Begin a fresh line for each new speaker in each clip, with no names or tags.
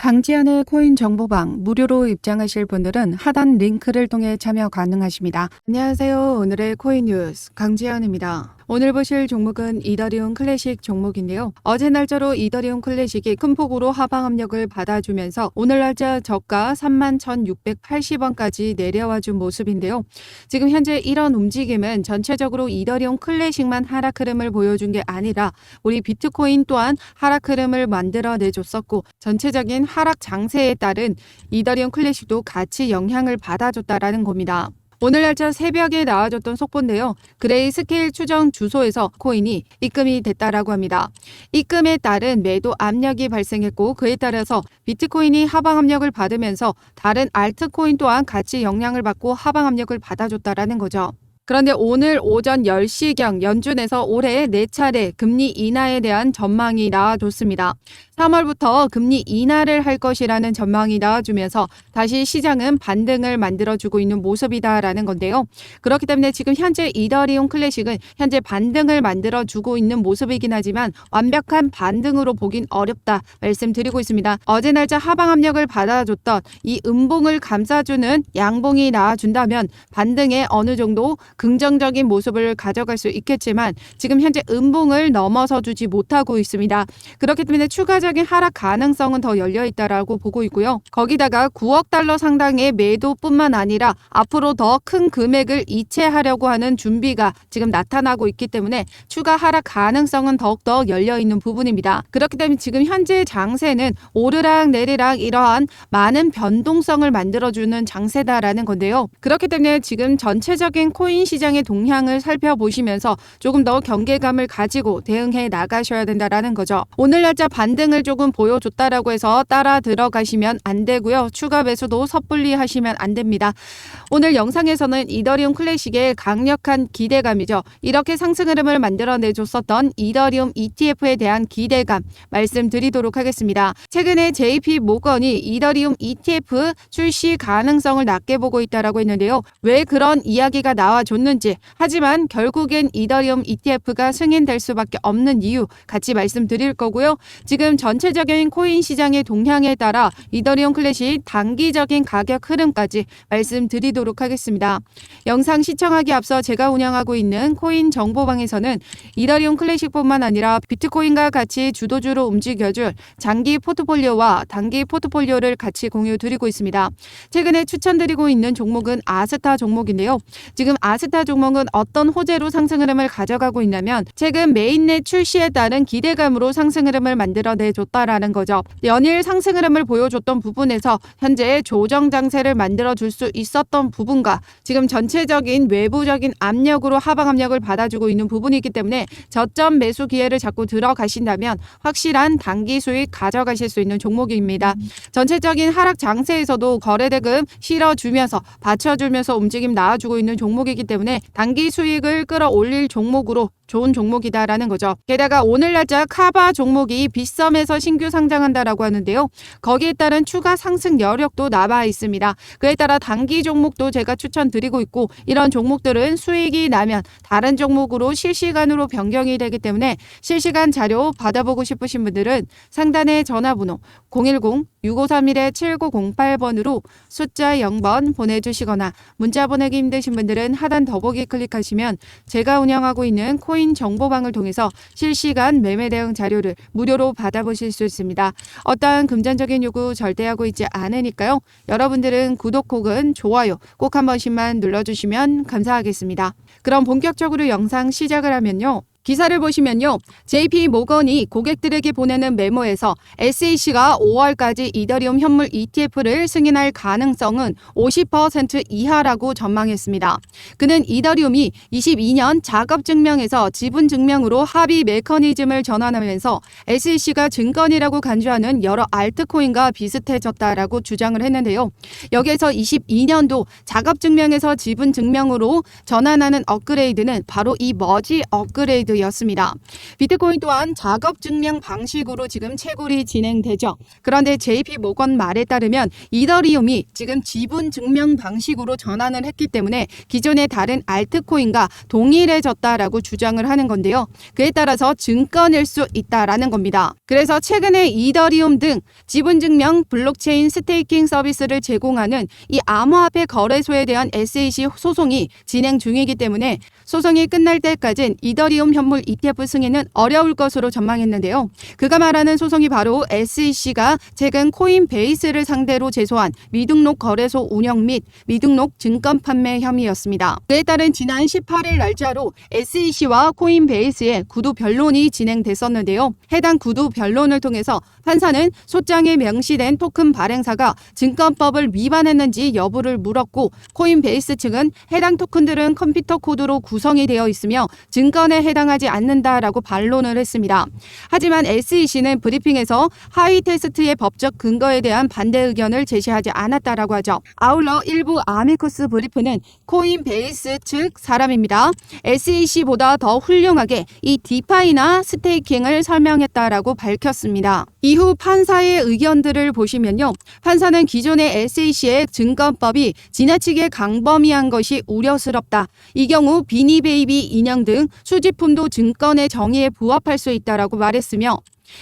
강지한의 코인 정보방 무료로 입장하실 분들은 하단 링크를 통해 참여 가능하십니다. 안녕하세요. 오늘의 코인 뉴스 강지한입니다. 오늘 보실 종목은 이더리움 클래식 종목인데요. 어제 날짜로 이더리움 클래식이 큰 폭으로 하방 압력을 받아주면서 오늘 날짜 저가 31,680원까지 내려와 준 모습인데요. 지금 현재 이런 움직임은 전체적으로 이더리움 클래식만 하락 흐름을 보여준 게 아니라 우리 비트코인 또한 하락 흐름을 만들어내줬었고 전체적인 하락 장세에 따른 이더리움 클래식도 같이 영향을 받아줬다라는 겁니다. 오늘 날짜 새벽에 나와줬던 속보인데요. 그레이 스케일 추정 주소에서 코인이 입금이 됐다라고 합니다. 입금에 따른 매도 압력이 발생했고 그에 따라서 비트코인이 하방 압력을 받으면서 다른 알트코인 또한 같이 영향을 받고 하방 압력을 받아줬다라는 거죠. 그런데 오늘 오전 10시경 연준에서 올해 4차례 금리 인하에 대한 전망이 나와줬습니다. 3월부터 금리 인하를 할 것이라는 전망이 나와주면서 다시 시장은 반등을 만들어주고 있는 모습이다라는 건데요. 그렇기 때문에 지금 현재 이더리움 클래식은 현재 반등을 만들어주고 있는 모습이긴 하지만 완벽한 반등으로 보긴 어렵다 말씀드리고 있습니다. 어제 날짜 하방 압력을 받아줬던 이 음봉을 감싸주는 양봉이 나와준다면 반등에 어느 정도 긍정적인 모습을 가져갈 수 있겠지만 지금 현재 음봉을 넘어서 주지 못하고 있습니다. 그렇기 때문에 추가적인 하락 가능성은 더 열려있다라고 보고 있고요. 거기다가 9억 달러 상당의 매도뿐만 아니라 앞으로 더 큰 금액을 이체하려고 하는 준비가 지금 나타나고 있기 때문에 추가 하락 가능성은 더욱더 열려있는 부분입니다. 그렇기 때문에 지금 현재 장세는 오르락 내리락 이러한 많은 변동성을 만들어주는 장세다라는 건데요. 그렇기 때문에 지금 전체적인 코인 시장의 동향을 살펴보시면서 조금 더 경계감을 가지고 대응해 나가셔야 된다라는 거죠. 오늘 날짜 반등을 조금 보여줬다라고 해서 따라 들어가시면 안 되고요. 추가 매수도 섣불리 하시면 안 됩니다. 오늘 영상에서는 이더리움 클래식의 강력한 기대감이죠. 이렇게 상승 흐름을 만들어내줬었던 이더리움 ETF에 대한 기대감 말씀드리도록 하겠습니다. 최근에 JP 모건이 이더리움 ETF 출시 가능성을 낮게 보고 있다라고 했는데요. 왜 그런 이야기가 나와줬는지 하지만 결국엔 이더리움 ETF가 승인될 수밖에 없는 이유 같이 말씀드릴 거고요. 지금 전체적인 코인 시장의 동향에 따라 이더리움 클래식 단기적인 가격 흐름까지 말씀드리도록 하겠습니다. 영상 시청하기 앞서 제가 운영하고 있는 코인 정보방에서는 이더리움 클래식뿐만 아니라 비트코인과 같이 주도주로 움직여줄 장기 포트폴리오와 단기 포트폴리오를 같이 공유드리고 있습니다. 최근에 추천드리고 있는 종목은 아스타 종목인데요. 지금 아스타 종목은 어떤 호재로 상승 흐름을 가져가고 있냐면 최근 메인넷 출시에 따른 기대감으로 상승 흐름을 만들어내줬다라는 거죠. 연일 상승 흐름을 보여줬던 부분에서 현재 조정 장세를 만들어줄 수 있었던 부분과 지금 전체적인 외부적인 압력으로 하방 압력을 받아주고 있는 부분이기 때문에 저점 매수 기회를 잡고 들어가신다면 확실한 단기 수익 가져가실 수 있는 종목입니다. 전체적인 하락 장세에서도 거래대금 실어주면서 받쳐주면서 움직임 나와주고 있는 종목이기 때문에 단기 수익을 끌어올릴 종목으로 좋은 종목이다라는 거죠. 게다가 오늘 날짜 카바 종목이 빗썸에서 신규 상장한다라고 하는데요. 거기에 따른 추가 상승 여력도 남아 있습니다. 그에 따라 단기 종목도 제가 추천드리고 있고 이런 종목들은 수익이 나면 다른 종목으로 실시간으로 변경이 되기 때문에 실시간 자료 받아보고 싶으신 분들은 상단의 전화번호 010-6531-7908번으로 숫자 0번 보내주시거나 문자 보내기 힘드신 분들은 하단 더보기 클릭하시면 제가 운영하고 있는 코인 정보방을 통해서 실시간 매매 대응 자료를 무료로 받아보실 수 있습니다. 어떠한 금전적인 요구 절대 하고 있지 않으니까요. 여러분들은 구독 혹은 좋아요 꼭 한 번씩만 눌러주시면 감사하겠습니다. 그럼 본격적으로 영상 시작을 하면요. 기사를 보시면요. JP 모건이 고객들에게 보내는 메모에서 SEC가 5월까지 이더리움 현물 ETF를 승인할 가능성은 50% 이하라고 전망했습니다. 그는 이더리움이 22년 작업증명에서 지분증명으로 합의 메커니즘을 전환하면서 SEC가 증권이라고 간주하는 여러 알트코인과 비슷해졌다라고 주장을 했는데요. 여기에서 22년도 작업증명에서 지분증명으로 전환하는 업그레이드는 바로 이 머지 업그레이드 이더리움이었습니다. 비트코인 또한 작업 증명 방식으로 지금 채굴이 진행되죠. 그런데 JP 모건 말에 따르면 이더리움이 지금 지분 증명 방식으로 전환을 했기 때문에 기존의 다른 알트코인과 동일해졌다라고 주장을 하는 건데요. 그에 따라서 증권일 수 있다라는 겁니다. 그래서 최근에 이더리움 등 지분 증명 블록체인 스테이킹 서비스를 제공하는 이 암호화폐 거래소에 대한 SEC 소송이 진행 중이기 때문에 소송이 끝날 때까지는 이더리움 현물 ETF 승인은 어려울 것으로 전망했는데요. 그가 말하는 소송이 바로 SEC가 최근 코인베이스를 상대로 제소한 미등록 거래소 운영 및 미등록 증권 판매 혐의였습니다. 그에 따른 지난 18일 날짜로 SEC와 코인베이스의 구두 변론이 진행됐었는데요. 해당 구두 변론을 통해서 판사는 소장에 명시된 토큰 발행사가 증권법을 위반했는지 여부를 물었고 코인베이스 측은 해당 토큰들은 컴퓨터 코드로 구성이 되어 있으며 증권에 해당하지 않는다라고 반론을 했습니다. 하지만 SEC는 브리핑에서 하위 테스트의 법적 근거에 대한 반대 의견을 제시하지 않았다라고 하죠. 아울러 일부 아미쿠스 브리프는 코인베이스 측 사람입니다. SEC보다 더 훌륭하게 이 디파이나 스테이킹을 설명했다라고 밝혔습니다. 이후 판사의 의견들을 보시면요. 판사는 기존의 SEC의 증권법이 지나치게 강범위한 것이 우려스럽다. 이 경우 비니베이비 인형 등 수집품도 증권의 정의에 부합할 수 있다라고 말했으며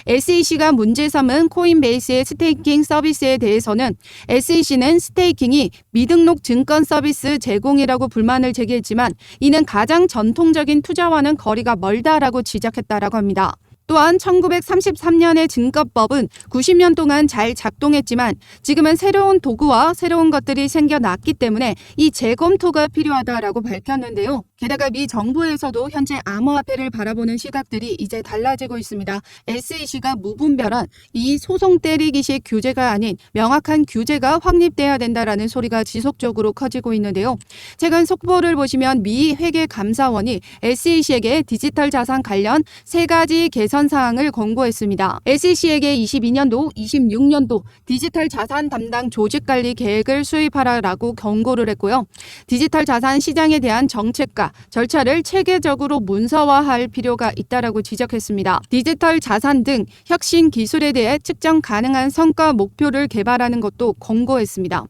SEC가 문제 삼은 코인베이스의 스테이킹 서비스에 대해서는 SEC는 스테이킹이 미등록 증권 서비스 제공이라고 불만을 제기했지만 이는 가장 전통적인 투자와는 거리가 멀다라고 지적했다라고 합니다. 또한 1933년의 증권법은 90년 동안 잘 작동했지만 지금은 새로운 도구와 새로운 것들이 생겨났기 때문에 이 재검토가 필요하다라고 밝혔는데요. 게다가 미 정부에서도 현재 암호화폐를 바라보는 시각들이 이제 달라지고 있습니다. SEC가 무분별한 이 소송 때리기식 규제가 아닌 명확한 규제가 확립돼야 된다라는 소리가 지속적으로 커지고 있는데요. 최근 속보를 보시면 미 회계감사원이 SEC에게 디지털 자산 관련 3가지 개선 사항을 권고했습니다. SEC에게 22년도, 26년도 디지털 자산 담당 조직 관리 계획을 수립하라라고 권고를 했고요. 디지털 자산 시장에 대한 정책과 절차를 체계적으로 문서화할 필요가 있다라고 지적했습니다. 디지털 자산 등 혁신 기술에 대해 측정 가능한 성과 목표를 개발하는 것도 권고했습니다.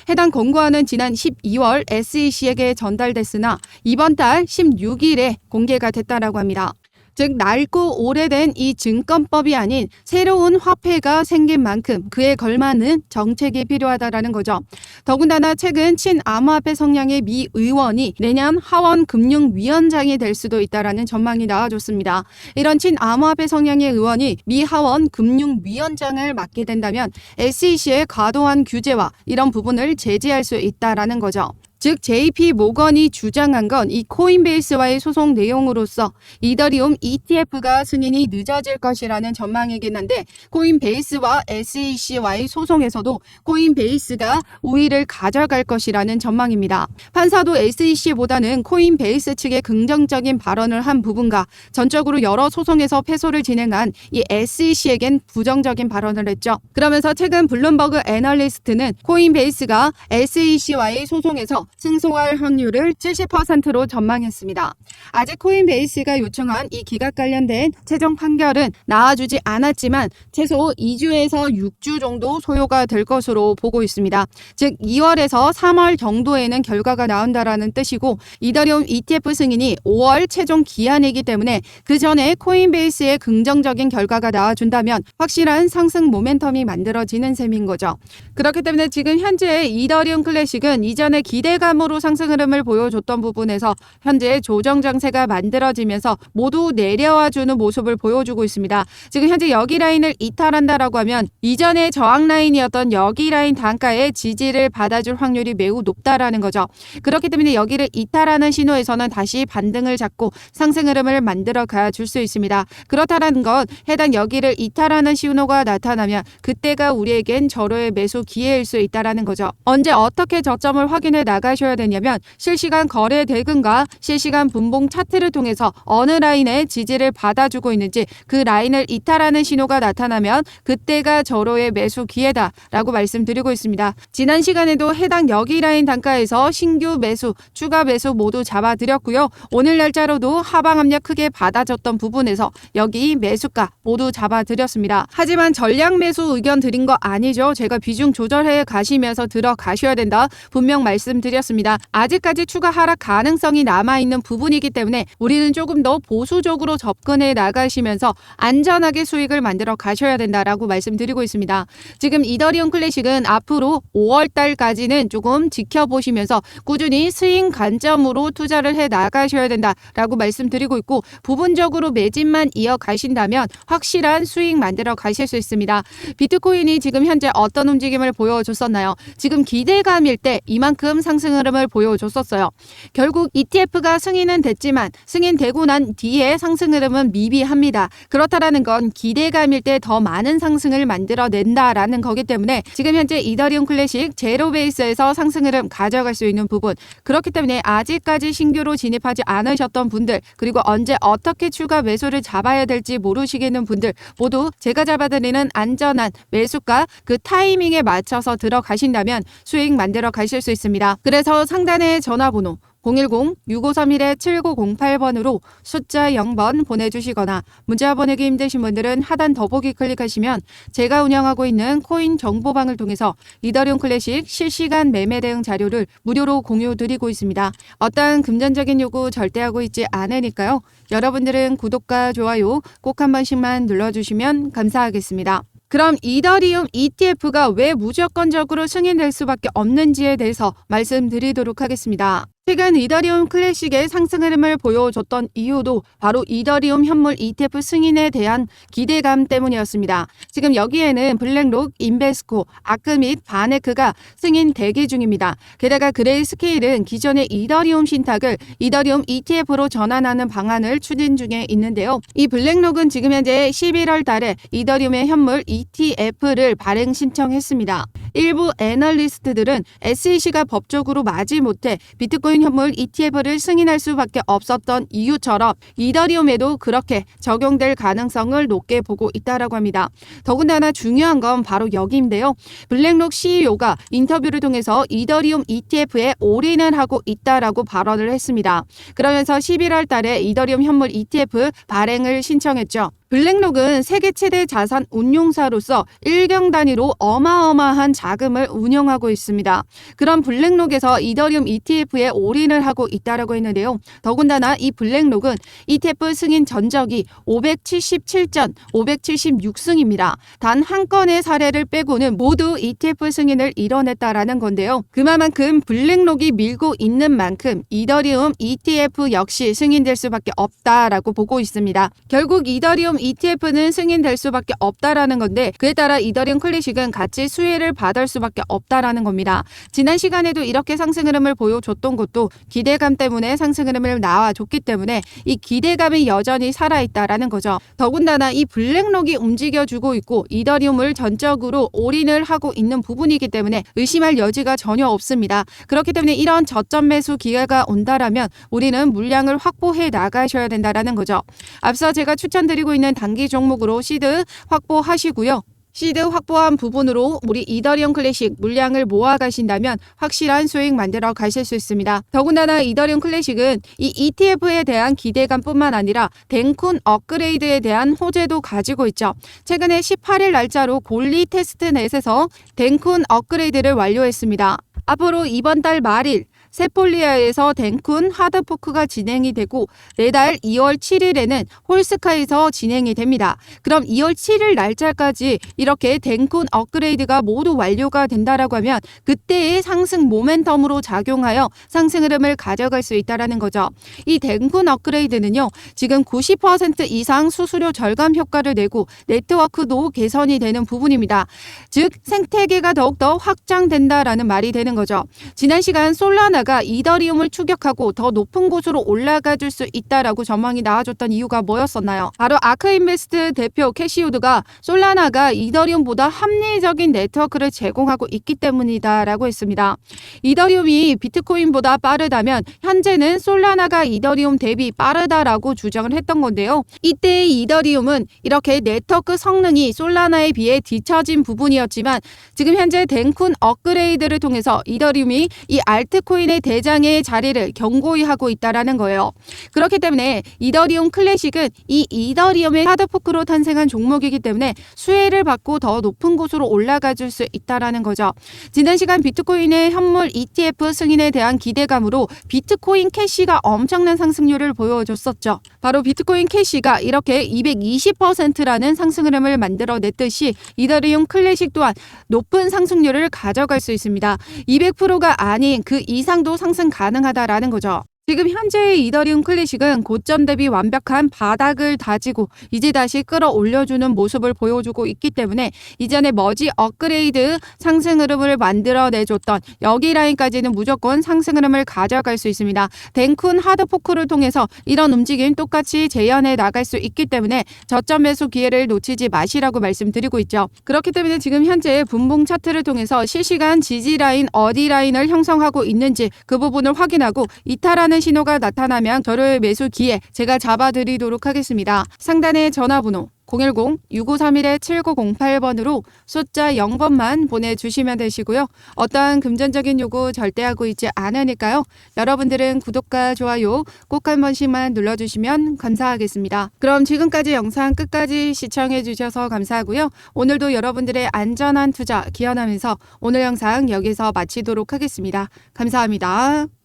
해당 권고안은 지난 12월 SEC에게 전달됐으나 이번 달 16일에 공개가 됐다라고 합니다. 즉 낡고 오래된 이 증권법이 아닌 새로운 화폐가 생긴 만큼 그에 걸맞는 정책이 필요하다라는 거죠. 더군다나 최근 친암호화폐 성향의 미 의원이 내년 하원 금융위원장이 될 수도 있다라는 전망이 나와줬습니다. 이런 친암호화폐 성향의 의원이 미 하원 금융위원장을 맡게 된다면 SEC의 과도한 규제와 이런 부분을 제지할 수 있다라는 거죠. 즉 JP 모건이 주장한 건 이 코인베이스와의 소송 내용으로서 이더리움 ETF가 승인이 늦어질 것이라는 전망이긴 한데 코인베이스와 SEC와의 소송에서도 코인베이스가 우위를 가져갈 것이라는 전망입니다. 판사도 SEC보다는 코인베이스 측의 긍정적인 발언을 한 부분과 전적으로 여러 소송에서 패소를 진행한 이 SEC에겐 부정적인 발언을 했죠. 그러면서 최근 블룸버그 애널리스트는 코인베이스가 SEC와의 소송에서 승소할 확률을 70%로 전망했습니다. 아직 코인베이스가 요청한 이 기각 관련된 최종 판결은 나와주지 않았지만 최소 2주에서 6주 정도 소요가 될 것으로 보고 있습니다. 즉 2월에서 3월 정도에는 결과가 나온다라는 뜻이고 이더리움 ETF 승인이 5월 최종 기한이기 때문에 그 전에 코인베이스의 긍정적인 결과가 나와준다면 확실한 상승 모멘텀이 만들어지는 셈인 거죠. 그렇기 때문에 지금 현재 이더리움 클래식은 이전에 기대감으로 상승 흐름을 보여줬던 부분에서 현재 조정 장세가 만들어지면서 모두 내려와주는 모습을 보여주고 있습니다. 지금 현재 여기 라인을 이탈한다라고 하면 이전의 저항 라인이었던 여기 라인 단가의 지지를 받아줄 확률이 매우 높다라는 거죠. 그렇기 때문에 여기를 이탈하는 신호에서는 다시 반등을 잡고 상승 흐름을 만들어 가줄 수 있습니다. 그렇다는 건 해당 여기를 이탈하는 신호가 나타나면 그때가 우리에겐 절호의 매수 기회일 수 있다라는 거죠. 언제 어떻게 저점을 확인해 나가 나가셔야 되냐면 실시간 거래 대금과 실시간 분봉 차트를 통해서 어느 라인에 지지를 받아주고 있는지 그 라인을 이탈하는 신호가 나타나면 그때가 절호의 매수 기회다라고 말씀드리고 있습니다. 지난 시간에도 해당 여기 라인 단가에서 신규 매수, 추가 매수 모두 잡아드렸고요. 오늘 날짜로도 하방 압력 크게 받아줬던 부분에서 여기 매수가 모두 잡아드렸습니다. 하지만 전량 매수 의견 드린 거 아니죠. 제가 비중 조절해 가시면서 들어가셔야 된다 분명 말씀드렸습니다. 아직까지 추가 하락 가능성이 남아있는 부분이기 때문에 우리는 조금 더 보수적으로 접근해 나가시면서 안전하게 수익을 만들어 가셔야 된다라고 말씀드리고 있습니다. 지금 이더리움 클래식은 앞으로 5월달까지는 조금 지켜보시면서 꾸준히 스윙 관점으로 투자를 해 나가셔야 된다라고 말씀드리고 있고 부분적으로 매집만 이어가신다면 확실한 수익 만들어 가실 수 있습니다. 비트코인이 지금 현재 어떤 움직임을 보여줬었나요? 지금 기대감일 때 이만큼 상승 흐름을 보여줬었어요. 결국 ETF가 승인은 됐지만 승인되고 난 뒤에 상승 흐름은 미비합니다. 그렇다라는 건 기대감일 때 더 많은 상승을 만들어낸다라는 거기 때문에 지금 현재 이더리움 클래식 제로 베이스에서 상승 흐름 가져갈 수 있는 부분 그렇기 때문에 아직까지 신규로 진입하지 않으셨던 분들 그리고 언제 어떻게 추가 매수를 잡아야 될지 모르시겠는 분들 모두 제가 잡아드리는 안전한 매수가 그 타이밍에 맞춰서 들어가신다면 수익 만들어 가실 수 있습니다. 그래서 상단의 전화번호 010-6531-7908번으로 숫자 0번 보내주시거나 문자 보내기 힘드신 분들은 하단 더보기 클릭하시면 제가 운영하고 있는 코인 정보방을 통해서 이더리움 클래식 실시간 매매 대응 자료를 무료로 공유드리고 있습니다. 어떠한 금전적인 요구 절대 하고 있지 않으니까요. 여러분들은 구독과 좋아요 꼭 한 번씩만 눌러주시면 감사하겠습니다. 그럼 이더리움 ETF가 왜 무조건적으로 승인될 수밖에 없는지에 대해서 말씀드리도록 하겠습니다. 최근 이더리움 클래식의 상승 흐름을 보여줬던 이유도 바로 이더리움 현물 ETF 승인에 대한 기대감 때문이었습니다. 지금 여기에는 블랙록, 인베스코, 아크 및 바네크가 승인 대기 중입니다. 게다가 그레이스케일은 기존의 이더리움 신탁을 이더리움 ETF로 전환하는 방안을 추진 중에 있는데요. 이 블랙록은 지금 현재 11월 달에 이더리움의 현물 ETF를 발행 신청했습니다. 일부 애널리스트들은 SEC가 법적으로 마지못해 비트코인 현물 ETF를 승인할 수밖에 없었던 이유처럼 이더리움에도 그렇게 적용될 가능성을 높게 보고 있다고 합니다. 더군다나 중요한 건 바로 여기인데요. 블랙록 CEO가 인터뷰를 통해서 이더리움 ETF에 올인을 하고 있다라고 발언을 했습니다. 그러면서 11월 달에 이더리움 현물 ETF 발행을 신청했죠. 블랙록은 세계 최대 자산 운용사로서 1경 단위로 어마어마한 자금을 운영하고 있습니다. 그런 블랙록에서 이더리움 ETF에 올인을 하고 있다고 했는데요. 더군다나 이 블랙록은 ETF 승인 전적이 577전 576승입니다. 단 한 건의 사례를 빼고는 모두 ETF 승인을 이뤄냈다라는 건데요. 그만큼 블랙록이 밀고 있는 만큼 이더리움 ETF 역시 승인될 수밖에 없다라고 보고 있습니다. 결국 이더리움 ETF는 승인될 수밖에 없다라는 건데 그에 따라 이더리움 클래식은 같이 수혜를 받을 수밖에 없다라는 겁니다. 지난 시간에도 이렇게 상승 흐름을 보여줬던 것도 기대감 때문에 상승 흐름을 나와줬기 때문에 이 기대감이 여전히 살아있다라는 거죠. 더군다나 이 블랙록이 움직여주고 있고 이더리움을 전적으로 올인을 하고 있는 부분이기 때문에 의심할 여지가 전혀 없습니다. 그렇기 때문에 이런 저점 매수 기회가 온다라면 우리는 물량을 확보해 나가셔야 된다라는 거죠. 앞서 제가 추천드리고 있는 단기 종목으로 시드 확보하시고요. 시드 확보한 부분으로 우리 이더리움 클래식 물량을 모아 가신다면 확실한 수익 만들어 가실 수 있습니다. 더군다나 이더리움 클래식은 이 ETF에 대한 기대감뿐만 아니라 덴쿤 업그레이드에 대한 호재도 가지고 있죠. 최근에 18일 날짜로 골리 테스트넷에서 덴쿤 업그레이드를 완료했습니다. 앞으로 이번 달 말일 세폴리아에서 덴쿤 하드포크가 진행이 되고 내달 2월 7일에는 홀스카에서 진행이 됩니다. 그럼 2월 7일 날짜까지 이렇게 덴쿤 업그레이드가 모두 완료가 된다라고 하면 그때의 상승 모멘텀으로 작용하여 상승 흐름을 가져갈 수 있다라는 거죠. 이 덴쿤 업그레이드는요. 지금 90% 이상 수수료 절감 효과를 내고 네트워크도 개선이 되는 부분입니다. 즉 생태계가 더욱더 확장된다라는 말이 되는 거죠. 지난 시간 솔라나 솔라나가 이더리움을 추격하고 더 높은 곳으로 올라가 줄 수 있다라고 전망이 나와줬던 이유가 뭐였었나요? 바로 아크인베스트 대표 캐시우드가 솔라나가 이더리움보다 합리적인 네트워크를 제공하고 있기 때문이다라고 했습니다. 이더리움이 비트코인보다 빠르다면 현재는 솔라나가 이더리움 대비 빠르다라고 주장을 했던 건데요. 이때의 이더리움은 이렇게 네트워크 성능이 솔라나에 비해 뒤처진 부분이었지만 지금 현재 덴쿤 업그레이드를 통해서 이더리움이 이 알트코인의 대장의 자리를 견고히 하고 있다라는 거예요. 그렇기 때문에 이더리움 클래식은 이 이더리움의 하드포크로 탄생한 종목이기 때문에 수혜를 받고 더 높은 곳으로 올라가 줄 수 있다라는 거죠. 지난 시간 비트코인의 현물 ETF 승인에 대한 기대감으로 비트코인 캐시가 엄청난 상승률을 보여줬었죠. 바로 비트코인 캐시가 이렇게 220%라는 상승 흐름을 만들어냈듯이 이더리움 클래식 또한 높은 상승률을 가져갈 수 있습니다. 200%가 아닌 그 이상도 상승 가능하다라는 거죠. 지금 현재의 이더리움 클래식은 고점 대비 완벽한 바닥을 다지고 이제 다시 끌어올려주는 모습을 보여주고 있기 때문에 이전에 머지 업그레이드 상승 흐름을 만들어내줬던 여기 라인까지는 무조건 상승 흐름을 가져갈 수 있습니다. 덴쿤 하드포크를 통해서 이런 움직임 똑같이 재현해 나갈 수 있기 때문에 저점 매수 기회를 놓치지 마시라고 말씀드리고 있죠. 그렇기 때문에 지금 현재 분봉 차트를 통해서 실시간 지지 라인 어디 라인을 형성하고 있는지 그 부분을 확인하고 이탈하는 신호가 나타나면 저를 매수 기회 제가 잡아드리도록 하겠습니다. 상단의 전화번호 010-6531-7908번으로 숫자 0번만 보내주시면 되시고요. 어떠한 금전적인 요구 절대 하고 있지 않으니까요. 여러분들은 구독과 좋아요 꼭 한 번씩만 눌러주시면 감사하겠습니다. 그럼 지금까지 영상 끝까지 시청해 주셔서 감사하고요. 오늘도 여러분들의 안전한 투자 기원하면서 오늘 영상 여기서 마치도록 하겠습니다. 감사합니다.